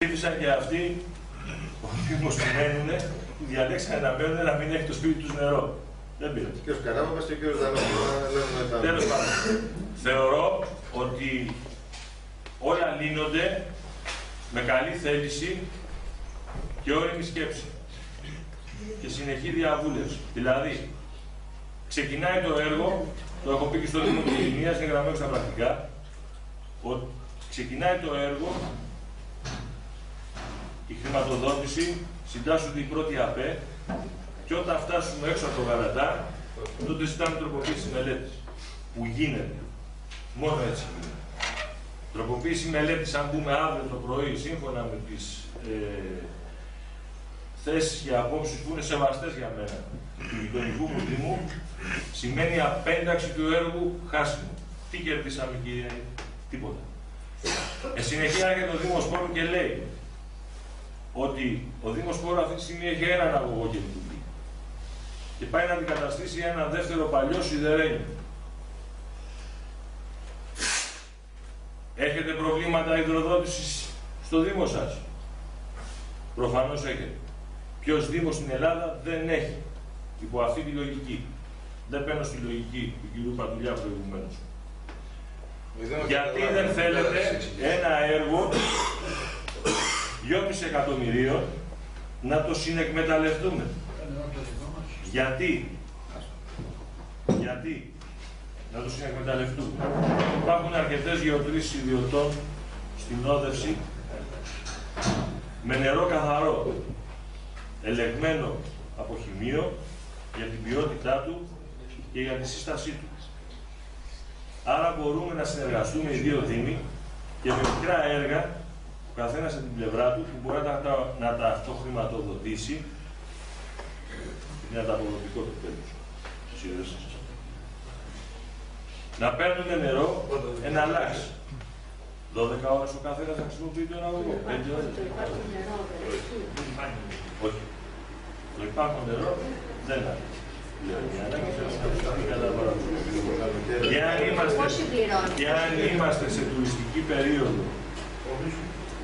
Ψήφισαν και αυτοί, ο Δήμος που μένουνε, που διαλέξανε να μένουν να μην έχει το σπίτι τους νερό. Δεν πήρε. Και ο Καράβαμπας και ο κύριος Δανόπουλος. Τέλος πάντων, θεωρώ ότι όλα λύνονται με καλή θέληση και όριμη σκέψη και συνεχή διαβούλευση. Δηλαδή, ξεκινάει το έργο, το έχω πει και στο Δήμο της Ειρηνίας, είναι γραμμένο στα πρακτικά, ότι ξεκινάει το έργο, η χρηματοδότηση, συντάσσονται οι πρώτοι ΑΠΕ και όταν φτάσουμε έξω από το γαρατά, τότε ζητάμε τροποποίηση της μελέτης, που γίνεται. Μόνο έτσι γίνεται. Τροποποίηση μελέτης, αν μπούμε αύριο το πρωί, σύμφωνα με τις θέσεις και απόψεις που είναι σεβαστές για μένα, του γειτονικού μου Δήμου, σημαίνει απένταξη του έργου χάσιμο. Τι κερδίσαμε, κύριε? Τίποτα. Συνεχεία έρχεται ο Δήμος Πόρου και λέει ότι ο Δήμος Πόρου αυτή τη στιγμή έχει έναν αγωγό και λειτουργεί. Και πάει να αντικαταστήσει ένα δεύτερο παλιό σιδερένιο. Έχετε προβλήματα υδροδότησης στο Δήμο σας? Προφανώς έχετε. Ποιος Δήμος στην Ελλάδα δεν έχει υπό αυτή τη λογική? Δεν παίρνω στη λογική του κ. Παντουλιά προηγουμένως. Γιατί δεν θέλετε ένα έργο 2,5 εκατομμυρίων να το συνεκμεταλλευτούμε? Γιατί να το συνεκμεταλλευτούμε? Υπάρχουν αρκετές γεωτρήσεις ιδιωτών στην όδευση με νερό καθαρό, ελεγμένο από χημείο για την ποιότητά του και για τη σύστασή του. Άρα μπορούμε να συνεργαστούμε οι δύο Δήμοι και με μικρά έργα, ο καθένας από την πλευρά του, που μπορεί να τα αυτοχρηματοδοτήσει. Είναι ανταποδοτικό το τέλος. Να παίρνουν νερό ένα λάξ. 12 ώρες ο καθένας να χρησιμοποιεί τον αγωγό. 5 ώρες. Όχι. Το υπάρχον νερό δεν είναι. Και αν είμαστε σε τουριστική περίοδο,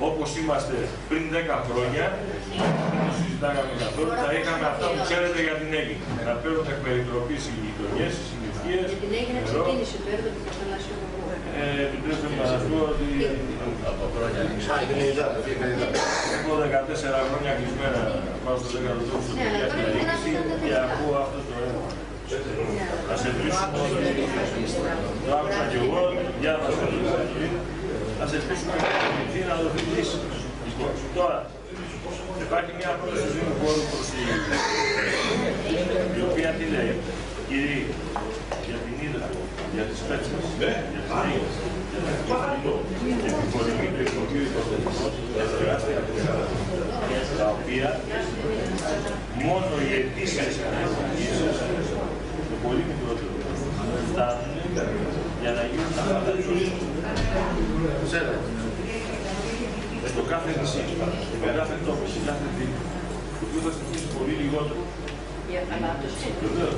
όπως είμαστε πριν 10 χρόνια, δεν το συζητάγαμε καθόλου, θα είχαμε αυτά που ξέρετε για την Αίγυπτο. Να παίρνουν εκ περιτροπής οι γειτονιές, οι συλληφίες. Για την Αίγυπτο ξεκίνησε το έργο του Καστανάσιου. Επιτρέψτε μου να σας πω ότι έχω 14 χρόνια κλεισμένα πάω στο 10ο τόπο στο παιδιά στην διοίκηση και ακούω αυτό το έργο. Ας ελπίσουμε ότι το άκουσα κι εγώ, διάβασα το πριν, ας ελπίσουμε να δοθεί λύση. Τώρα, υπάρχει μια πρόταση του Δήμου Πόρου προς η οποία τι λέει? Κύριοι, για την ύδρα, για τις πέτσες, για τις νέες, για την κυφλή, επιφορμή του εκδοτήου υποθετικός, για τεράστια ποσά, τα οποία μόνο οι αιτήσεις αναγκήσεις, το πολύ μικρότερο, φτάνουν για να γίνουν τα φανταζόμενα. Στο κάθε νησί, στο κάθε τόπο, στο κάθε δήμο, το οποίο θα στοιχήσει πολύ λιγότερο. Για χαλάτωση. Βεβαίως.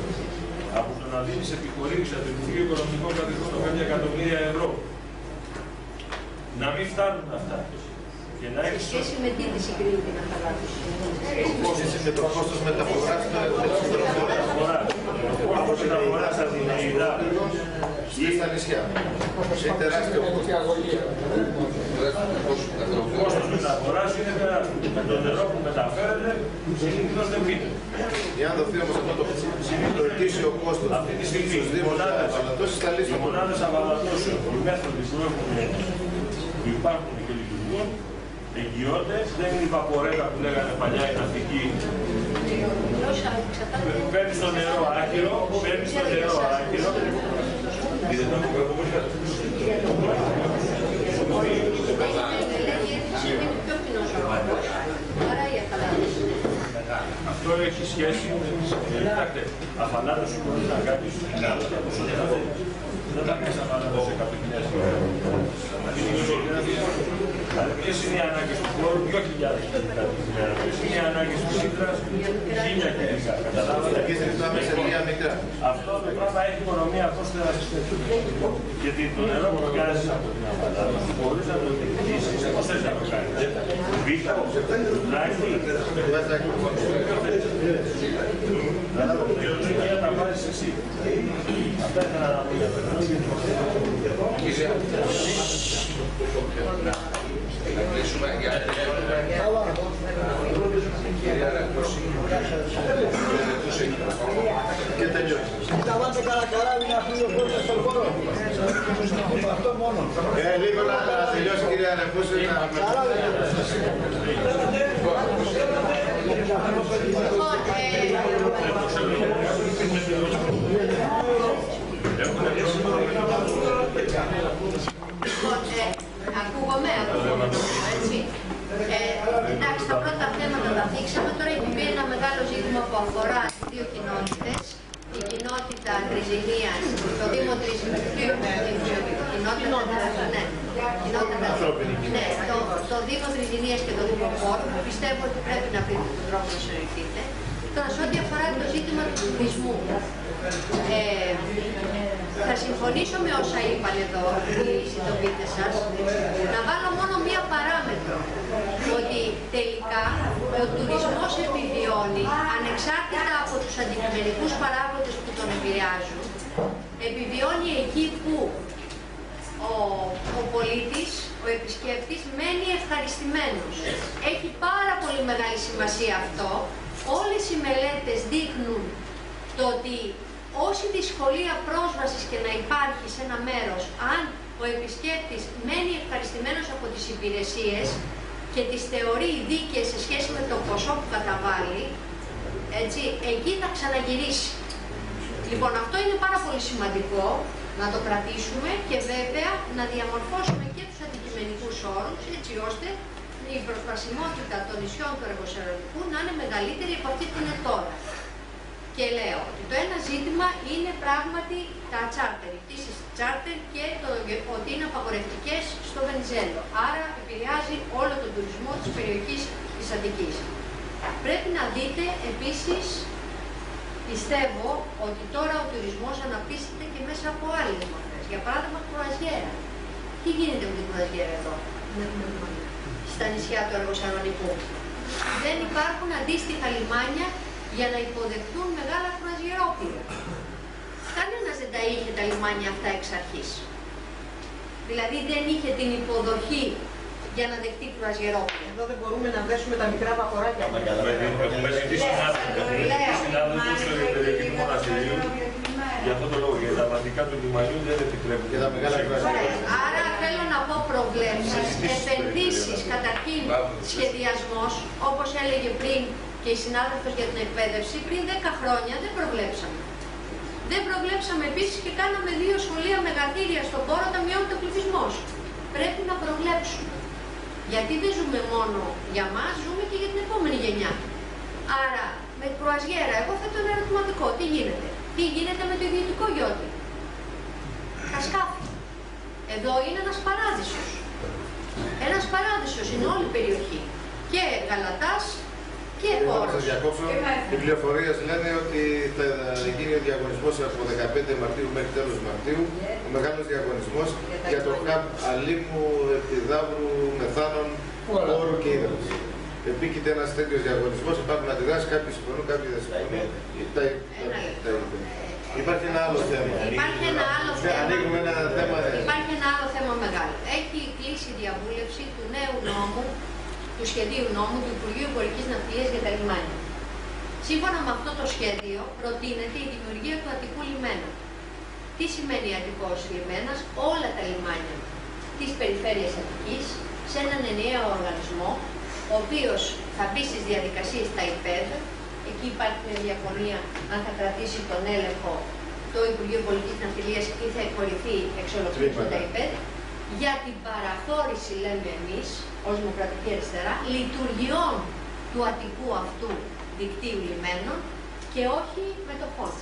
Από το να δίνεις επιχορήγηση από το Υπουργείο Οικονομικών Καθηκόντων κάποια εκατομμύρια ευρώ. Να μην φτάνουν αυτά. Και να έχεις... Σε σχέση με τι τη συγκρίνει την χαλάτωση? Με το κόστος μεταφοράς Το κόστος μεταφοράς από την ΑΕΔΑ ή στα νησιά. Σε τεράστιο το κόστος μεταφοράς είναι τεράστιο. Με το νερό που μεταφέρεται, συνήθως δεν πίνει. Εάν δοθεί όμως αυτό το ετήσιο κόστος αυτή τη στιγμή οι μονάδες απαλατώσεων, οι μέθοδοι που υπάρχουν και λειτουργούν, εγγυώνται, δεν είναι η βαπορέτα που λέγανε παλιά οι ναυτικοί. Παίρνεις το νερό άκυρο, αυτό έχει σχέση με τις... Κοιτάξτε, αφαλάτωση μπορεί να κάνεις δεν θα κάνεις αφαλάτωση 100.000 ευρώ. Ποιες είναι οι ανάγκες του χώρου, 2.000 κυβικά την ημέρα. Ποιες είναι οι ανάγκες του σύντρας, 1.000 κυβικά. Καταλάβατε. Και ζητάμε σε μία μικρά. Αυτό το πράγμα έχει οικονομία κόστος. Γιατί το νερό που βγάζει από την αβαλά, μπορείς να το διεκδικήσεις, πώς θες να το κάνεις. Βίχα, τουρνάκι, και να τα βάζεις εσύ. Αυτά ήθελα να πω για το νερό. Να κλείσουμε για να Και τελειώσει. Θα βάλετε κανένα καράβι να φύγει ο κόσμος στον χώρο. Αυτό μόνο. Λίγο να τελειώσει κυρία Ρεπούση. Ακούγομαι, έτσι. Εντάξει, τα πρώτα θέματα τα θίξαμε. Τώρα έχει μπει ένα μεγάλο ζήτημα που αφορά τις δύο κοινότητες. Η κοινότητα Τριζηνίας, το Δήμο το Δήμο Τριζηνίας και το Δήμο Χώρου, που πιστεύω ότι πρέπει να βρείτε τον τρόπο να συζητείτε. Τώρα, σε ό,τι αφορά το ζήτημα του τουρισμού, θα συμφωνήσω με όσα είπαν εδώ οι συντοπίτες σας, να βάλω μόνο μία παράμετρο, ότι τελικά ο τουρισμός επιβιώνει ανεξάρτητα από τους αντικειμενικούς παράγοντες που τον επηρεάζουν, επιβιώνει εκεί που ο πολίτης, ο επισκέπτης, μένει ευχαριστημένος. Έχει πάρα πολύ μεγάλη σημασία αυτό. Όλες οι μελέτες δείχνουν το ότι όση δυσκολία πρόσβασης και να υπάρχει σε ένα μέρος, αν ο επισκέπτης μένει ευχαριστημένος από τις υπηρεσίες και τις θεωρεί δίκαιες σε σχέση με το ποσό που καταβάλει, έτσι, εκεί θα ξαναγυρίσει. Λοιπόν, αυτό είναι πάρα πολύ σημαντικό να το κρατήσουμε και βέβαια να διαμορφώσουμε και τους αντικειμενικούς όρους, έτσι ώστε η προσβασιμότητα των νησιών του Εργοσερωνικού να είναι μεγαλύτερη από αυτή που είναι τώρα. Και λέω ότι το ένα ζήτημα είναι πράγματι τα τσάρτερ, οι πτήσεις τσάρτερ και ότι είναι απαγορευτικές στο Βενιζέλο. Άρα επηρεάζει όλο τον τουρισμό της περιοχής της Αττικής. Πρέπει να δείτε επίσης, πιστεύω ότι τώρα ο τουρισμός αναπτύσσεται και μέσα από άλλες μορφές. Για παράδειγμα, κρουαζιέρα. Τι γίνεται με την κρουαζιέρα εδώ, στα νησιά του Εργοσαρονικού? Δεν υπάρχουν αντίστοιχα λιμάνια για να υποδεχτούν μεγάλα κρουαζιερόπλοια. Κανένας δεν τα είχε τα λιμάνια αυτά εξ αρχής. Δηλαδή δεν είχε την υποδοχή για να δεχτεί κρουαζιερόπλοια. Εδώ δεν μπορούμε να δέσουμε τα μικρά βαποράκια. Έχουμε ζητήσει συνάδελφους στο περιοχή του μοναστηρίου για αυτόν τον λόγο, γιατί τα βατικά του λιμανιού δεν επιτρέπουν. Και τα μεγάλα κρουαζιέρα. Άρα θέλω να πω προβλέψεις, επενδύσεις, καταρχήν σχεδιασμός, όπως έλεγε πριν και η συνάδελφος για την εκπαίδευση, πριν 10 χρόνια δεν προβλέψαμε. Δεν προβλέψαμε επίσης και κάναμε 2 σχολεία μεγατήρια στον πόρο όταν μειώνεται ο πληθυσμός. Πρέπει να προβλέψουμε. Γιατί δεν ζούμε μόνο για μας, ζούμε και για την επόμενη γενιά. Άρα, με κρουαζιέρα, εγώ θέτω ένα ερωτηματικό. Τι γίνεται? Τι γίνεται με το ιδιωτικό γιότι? Τα σκάφη. Εδώ είναι ένας παράδεισος. Ένας παράδεισος είναι όλη η περιοχή. Και Γαλατάς και Πόρος. Να σας διακόψω. Οι πληροφορίες λένε ότι θα γίνει ο διαγωνισμός από 15 Μαρτίου μέχρι τέλος Μαρτίου. Ο μεγάλος διαγωνισμός για το ΧΑΜ Αλήμου, Επιδαύρου, Μεθάνων, Όρου και Ύδρας. Επίκειται ένας τέτοιος διαγωνισμός, υπάρχουν αντιδράσεις, κάποιοι συμφωνούν, κάποιοι δεν συμφωνούν. Υπάρχει ένα άλλο θέμα. Υπάρχει ένα άλλο θέμα. Ανοίγουμε ένα θέμα. Υπάρχει ένα άλλο θέμα μεγάλο. Έχει κλείσει διαβούλευση του νέου νόμου, του σχεδίου νόμου του Υπουργείου Εμπορικής Ναυτιλίας για τα λιμάνια. Σύμφωνα με αυτό το σχέδιο, προτείνεται η δημιουργία του Αττικού λιμένα. Τι σημαίνει Αττικός λιμένας? Όλα τα λιμάνια της περιφέρειας Αττικής σε έναν ενιαίο οργανισμό, ο οποίος θα μπει στις διαδικασίες στα ΙΠΕΔ. Εκεί υπάρχει μια διαφωνία αν θα κρατήσει τον έλεγχο το Υπουργείο Πολιτικής Ναυτιλίας ή θα εκχωρηθεί εξ ολοκλήρου τα ΙΠΕΔ, για την παραχώρηση, λέμε εμείς, ως Δημοκρατική Αριστερά, λειτουργιών του Αττικού αυτού δικτύου λιμένων και όχι μετοχών.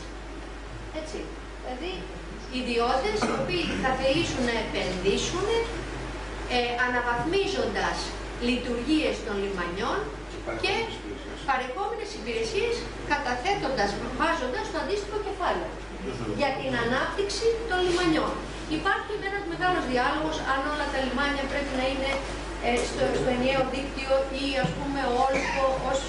Έτσι. Δηλαδή, ιδιώτες οι οποίοι θα θελήσουν να επενδύσουν αναβαθμίζοντας λειτουργίες των λιμανιών και παρεχόμενες υπηρεσίες, καταθέτοντας, βάζοντας το αντίστοιχο κεφάλαιο για την ανάπτυξη των λιμανιών. Υπάρχει ένας μεγάλος διάλογος αν όλα τα λιμάνια πρέπει να είναι στο ενιαίο δίκτυο ή ας πούμε ο Όλυμπος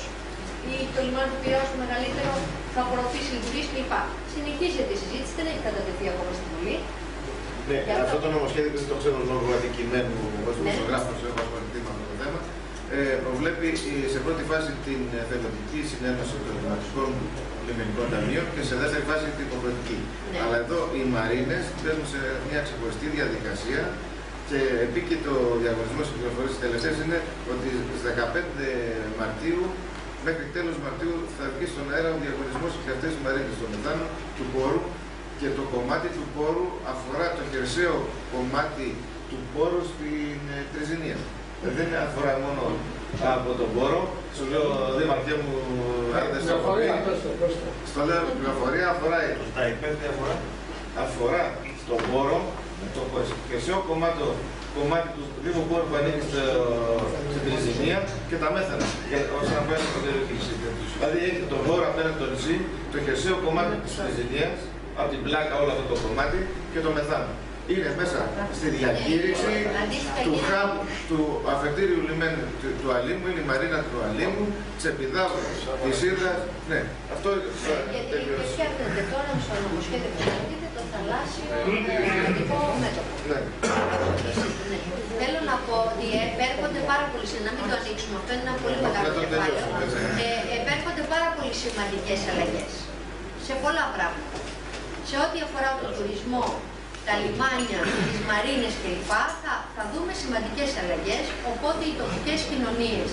ή το λιμάνι του Πειραιώς το μεγαλύτερο θα απορροφήσει λειτουργίες κλπ. Συνεχίζεται η συζήτηση, δεν έχει κατατεθεί ακόμα στην Βουλή. Ναι, αυτό το νομοσχέδιο δεν το ξέρω λόγω αντικειμένου ως δημοσιογράφος, έχω ασχοληθεί με αυτό το θέμα. Προβλέπει σε πρώτη φάση την θελοντική συνένωση των δημοτικών λιμενικών ταμείων και σε δεύτερη φάση την υποχρεωτική. Ναι. Αλλά εδώ οι μαρίνες μπαίνουν σε μια ξεχωριστή διαδικασία και επίκειτο διαγωνισμό και πληροφορίες της τελευταίας είναι ότι στις 15 Μαρτίου μέχρι τέλος Μαρτίου θα βγει στον αέρα ο διαγωνισμός για αυτές τις μαρίνες στο μεθάνο του πόρου και το κομμάτι του πόρου αφορά το χερσαίο κομμάτι του πόρου στην Τριζηνία. Δεν αφορά μόνο από τον πόρο. Σου λέω, Δήμαρχέ μου, αν δεν σε αφορεί. Στο λέω, η πληροφορία αφορά τα υπέρ, αφορά στον πόρο, το χερσαίο κομμάτι του Δήμου Πόρου που ανήκει στην Τριζηνία και τα μέθανα, όσον αφορά την περιοχή. Δηλαδή έχει τον πόρο απέναντι το νησί, το χερσαίο κομμάτι της Τριζηνίας, από την πλάκα όλο αυτό το κομμάτι και το μεθάνο. Είναι μέσα στη διαχείριση του hub του αφεντήριου λιμένου του Αλήμου, είναι η μαρίνα του Αλήμου, της Επιδαύρου, της Ήρδας. Ναι, αυτό γιατί φτιάχνεται τώρα στο νομοσχέδιο που λέγεται το θαλάσσιο ενεργητικό μέτωπο. Ναι. Θέλω να πω ότι επέρχονται πάρα πολύ, να μην το ανοίξουμε, αυτό είναι ένα πολύ μεγάλο κεφάλαιο. Επέρχονται πάρα πολύ σημαντικές αλλαγές σε πολλά πράγματα. Σε ό,τι αφορά τον τουρισμό, τα λιμάνια, τις μαρίνες κλπ. Θα δούμε σημαντικές αλλαγές, οπότε οι τοπικές κοινωνίες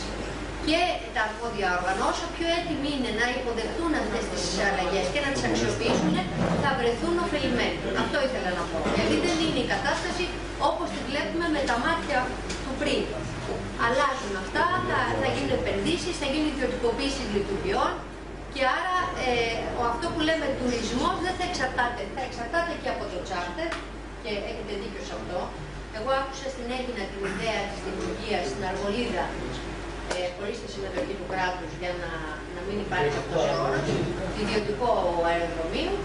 και τα αρμόδια όργανα, όσο πιο έτοιμοι είναι να υποδεχτούν αυτές τις αλλαγές και να τις αξιοποιήσουν, θα βρεθούν ωφελημένοι. Αυτό ήθελα να πω. Γιατί δεν είναι η κατάσταση όπως τη βλέπουμε με τα μάτια του πριν. Αλλάζουν αυτά, θα γίνουν επενδύσεις, θα γίνει ιδιωτικοποίηση λειτουργιών. Και άρα αυτό που λέμε τουρισμός δεν θα εξαρτάται, θα εξαρτάται και από το τσάρτερ και έχετε δίκιο σε αυτό. Εγώ άκουσα στην Έγινα την ιδέα της δημιουργίας στην Αργολίδα χωρίς τη συμμετοχή του κράτους για να μην υπάρχει αυτός ο όρος, ιδιωτικό αεροδρομίου.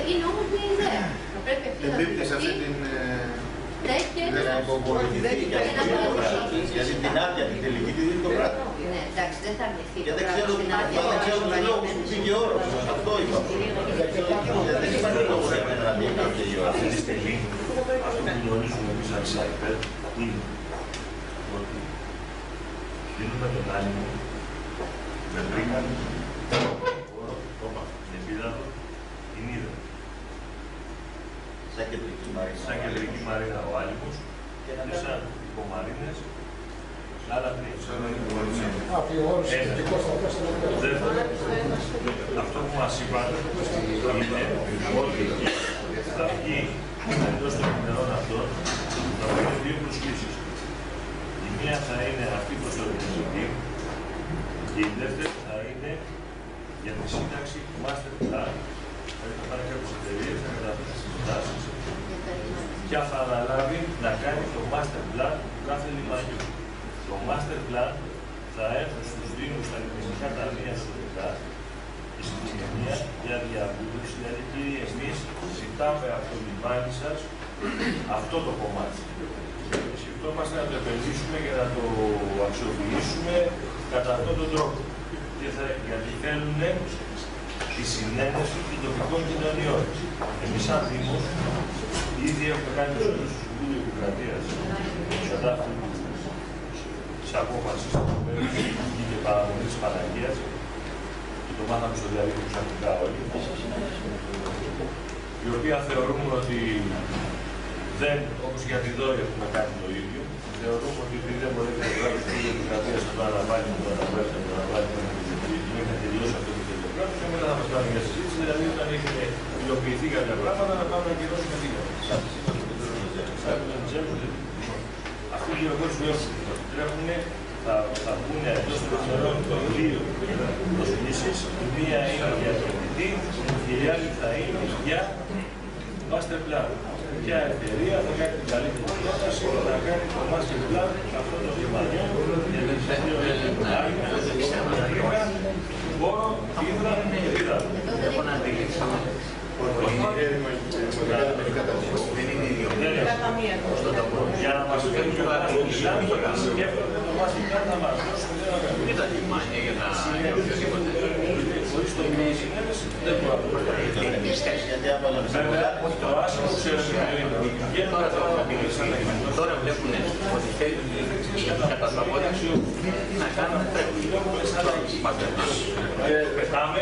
Είναι όμως μια ιδέα. Θα πρέπει αυτή να δημιουργηθεί. Γιατί την άδεια την τελική τη δίνει το κράτος. Ναι, εντάξει, δεν θα αρνηθεί. Και δεν ξέρω τους λόγους που πήγε ο όρος. Αυτό είπα. Δεν υπάρχει λόγος για μένα να μην πήγε ο όρος. Αυτή τη στιγμή, αυτό που γνωρίζουμε εμείς σαν ΣΑΙΠΕΡ είναι ότι δίνουμε τον Άλυμο με βρήκαν, την Επίδαυρο, την Ήρδα. Σαν κεντρική μαρίνα. Σαν κεντρική μαρίνα ο Άλυμος και σαν υπομαρίνες άλλα τρία. Αυτό που μας είπαν είναι ότι θα βγει εντός των ημερών αυτών θα βγουν δύο προσκλήσεις. Η μία θα είναι αυτή προς το Ελληνική και η δεύτερη θα είναι για τη σύνταξη του Master Plan. Θα πάρει κάποιες εταιρείες να μεταφέρουν στις συστάσεις και θα αναλάβει να κάνει το Master Plan του κάθε λιμανιού. Το Master Plan θα έρθει στους Δήμους, στα λιμενικά ταμεία συνολικά και στην κοινωνία για διαβούλευση. Δηλαδή, κύριοι, εμείς ζητάμε από το λιμάνι σας αυτό το κομμάτι. Σκεφτόμαστε να το επενδύσουμε και να το αξιοποιήσουμε κατά αυτόν τον τρόπο. Γιατί θέλουν τη συνένεση των τοπικών κοινωνιών. Εμείς, σαν Δήμος, ήδη έχουμε κάνει τους Συμβούλιο Δημοκρατίας κατά της απόφασης και παραμονή της Παναγίας και το μάθαμε στο διαδίκτυο ξαφνικά όλοι, η οποία θεωρούμε ότι δεν, όπως για τη ΔΟΗ έχουμε κάνει το ίδιο, θεωρούμε ότι επειδή δεν μπορεί να βγάλει το Συμβούλιο Δημοκρατίας να το αναβάλει, να το αναβάλει, να τελειώσει αυτό το κράτος και μετά θα μας κάνουμε μια συζήτηση, δηλαδή όταν έχει υλοποιηθεί κάποια πράγματα να πάμε να κυρώσουμε τι αυτοί οι λεωφόροι που επιτρέπουν θα βγουν εντός των ημερών των δύο προσκλήσεις. Η μία είναι για το ποιητή και η άλλη θα είναι για master plan. ποια εταιρεία θα κάνει την καλύτερη πρόταση να κάνει το master plan αυτών των λιμανιών για την Βόρο, Ήδρα και Ήδρα. Για να μας φέρουν και τα σκέφτονται το master plan να μας δώσουν τα λιμάνια για να χωρίς το συνένεση δεν μπορεί να το το άσχημο τώρα βλέπουν ότι θέλουν κατά τα πόδια να κάνουν πετάμε.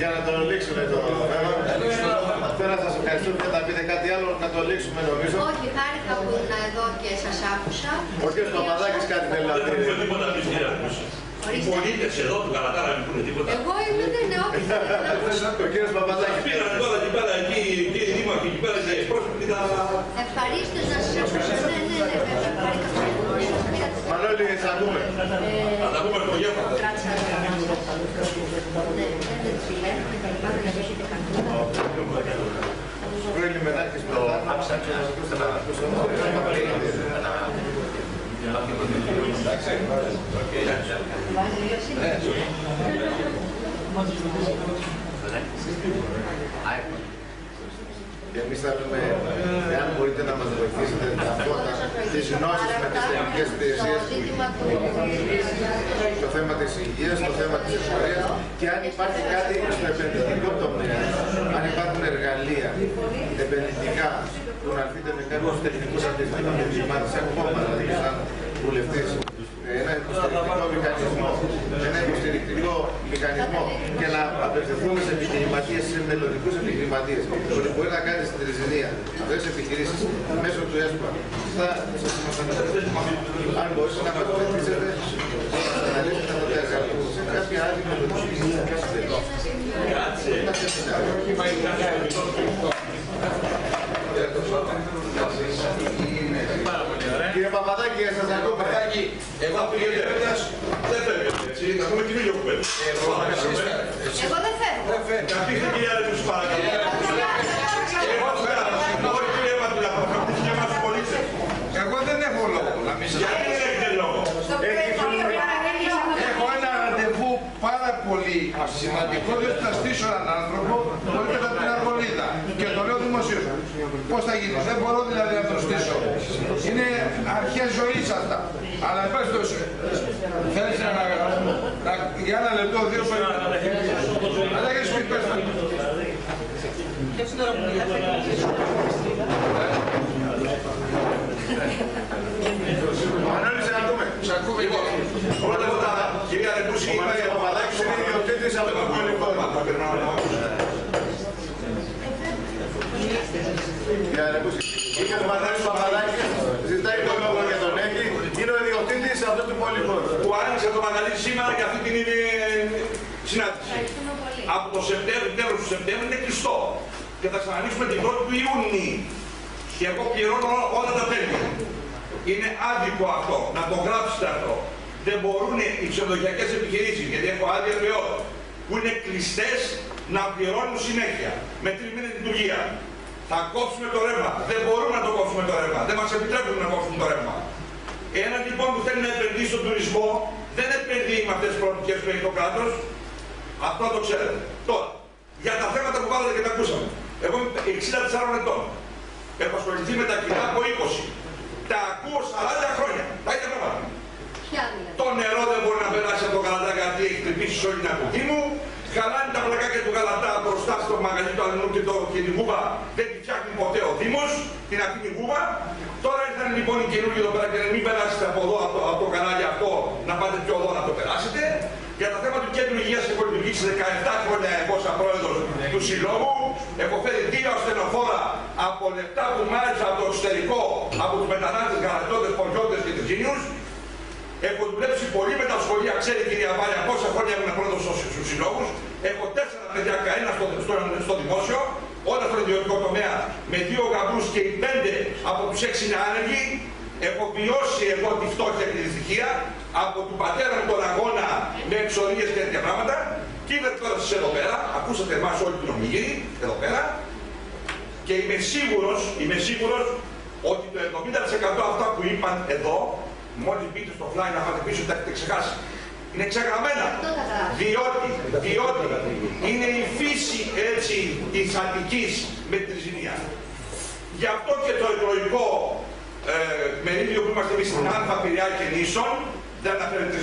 Για να το λήξουμε το θέμα. Θέλω να σας ευχαριστούμε και να πείτε κάτι άλλο, να το λήξουμε νομίζω. Όχι, χάρηκα που ήμουν εδώ και σας άκουσα. Ο κ. Παπαδάκης κάτι θέλει να πει. Οι πολίτες εδώ του Καλατά να μην πούνε τίποτα. Εγώ είμαι δεν είναι ό,τι Ο κ. Παπαδάκης. Πήραν τώρα εκεί πέρα, εκεί δήμαρχοι, εκεί πέρα και πρόσωποι τα... ευχαρίστως να σας ακούσω. Ναι, βέβαια, χάρηκα πολύ. Μανώλη, θα ακούμε. Θα τα πούμε το γεύμα. Πρώην λιμενάρχης το άψα και να ακούσετε να Και εμείς θέλουμε, εάν μπορείτε να μας βοηθήσετε τις γνώσεις με τις τεχνικές υπηρεσίες, το θέμα της υγείας, το θέμα της εφορίας και αν υπάρχει κάτι στο επενδυτικό τομέα, αν υπάρχουν εργαλεία επενδυτικά που να έρθετε με κάποιους τεχνικούς αντιστοιχημάτες, ακόμα δηλαδή σαν βουλευτής, ένα υποστηρικτικό μηχανισμό και να απευθυνθούμε σε επιχειρηματίες, σε μελλοντικούς επιχειρηματίες, ότι μπορεί να κάνει στην Τριζηνία αυτές τις επιχειρήσεις μέσω του ΕΣΠΑ. Θα σας ευχαριστώ. Αν μπορείτε να μας βοηθήσετε, να λύσετε αυτά τα εργαλεία. Σε κάποια άλλη μελλοντική Κύριε Παπαδάκη, σας ακούμε. Εγώ πήγαινε δεν φεύγετε έτσι, να πούμε την ίδια κουβέντα. Εγώ δεν φεύγω. Καθίστε κυρία Ρέτου, σας παρακαλώ. Όχι κύριε Πατουλά, καθίστε και εμάς τους πολίτες. Εγώ δεν έχω λόγο να μην σας πω. Γιατί δεν έχετε λόγο. Έχω ένα ραντεβού πάρα πολύ σημαντικό, διότι θα στήσω έναν άνθρωπο που έρχεται από την Αργολίδα και το λέω δημοσίως. Πώς θα γίνει, δεν μπορώ δηλαδή να τον στήσω. Είναι αρχές ζωής αυτά. Αλλά εν πάση τόσο, θέλεις για ένα λεπτό, δύο περίπου. Αλλά έχεις πει πες το. Μανώλη, σε ακούμε. Σ' ακούμε. Πρώτα απ' όλα, κυρία Ρετούση, Ο κύριος Παπαδάκης είναι ιδιοκτήτης από το πολιτικό. Κύριε Ρετούση, ο κύριος Παπαδάκης ζητάει το λόγο για τον Έγκη, είναι ο ιδιοκτήτης αυτού του πολιτικού. που άνοιξε το μαγαζί σήμερα για αυτή την συνάντηση. Από το Σεπτέμβριο, τέλος του Σεπτέμβρη είναι κλειστό. Και θα ξανανοίξουμε την 1η του Ιούνιου. Και εγώ πληρώνω όλα τα τέλεια. Είναι άδικο αυτό, να το γράψετε αυτό. Δεν μπορούν οι ξενοδοχειακές επιχειρήσεις, γιατί έχω άδεια ΠΕΟ, που είναι κλειστές, να πληρώνουν συνέχεια. Με 3 μήνες λειτουργία. Θα κόψουμε το ρεύμα. Δεν μπορούμε να το κόψουμε το ρεύμα. Δεν μας επιτρέπουν να κόψουμε το ρεύμα. Ένα λοιπόν που θέλει να επενδύσει στον τουρισμό, δεν επενδύει με αυτές τις προοπτικές που έχει το κράτος. Αυτό το ξέρετε. Τώρα, για τα θέματα που βάλατε και τα ακούσαμε. Εγώ είμαι 64 ετών. Έχω ασχοληθεί με τα κοινά από 20. Τα ακούω 40 χρόνια. Τα ίδια πράγματα. Το νερό δεν μπορεί να περάσει από το Καλατά γιατί έχει τρυπήσει όλη την ακουτή μου. Χαλάνε τα πλακάκια του Καλατά μπροστά στο μαγαζί του Αλληνού και την Βούβα δεν τη φτιάχνει ποτέ ο Δήμος, την Αθήνη Βούβα. Τώρα ήρθαν λοιπόν οι καινούργοι εδώ πέρα και να μην περάσετε από εδώ, από το κανάλι αυτό, να πάτε πιο εδώ να το περάσετε. Για το θέμα του κέντρου υγείας έχω λειτουργήσει 17 χρόνια εγώ σαν πρόεδρος του Συλλόγου. Έχω φέρει 2 ασθενοφόρα από λεπτά που μάλιστα από το εξωτερικό, από τους μετανάστες, γαλακτώδες, πορτιώτες και τριζίνιους. Έχω δουλέψει πολύ με τα σχολεία, ξέρει η κυρία Βάλια πόσα χρόνια ήμουν πρόεδρος στους συλλόγους. Έχω 4 παιδιά, κανένα στο δημόσιο, όλα στον ιδιωτικό τομέα, με 2 γαμπρούς και οι 5 από τους 6 είναι άνεργοι. Έχω βιώσει εγώ τη φτώχεια και τη δυστυχία από του πατέρα μου τον αγώνα με εξορίες και τέτοια πράγματα. Και είδατε τώρα εσείς εδώ πέρα, ακούσατε εμάς όλη την ομιλία εδώ πέρα. Και είμαι σίγουρος ότι το 70% αυτά που είπαν εδώ, μόλις μπείτε στο fly να πάτε πίσω, τα έχετε ξεχάσει. Είναι ξεγραμμένα. Διότι είναι η φύση έτσι της Αττικής με τη Τριζηνία. Γι' αυτό και το εκλογικό μερίδιο που είμαστε εμείς στην Α, Πειραιά και Νήσων δεν αναφέρεται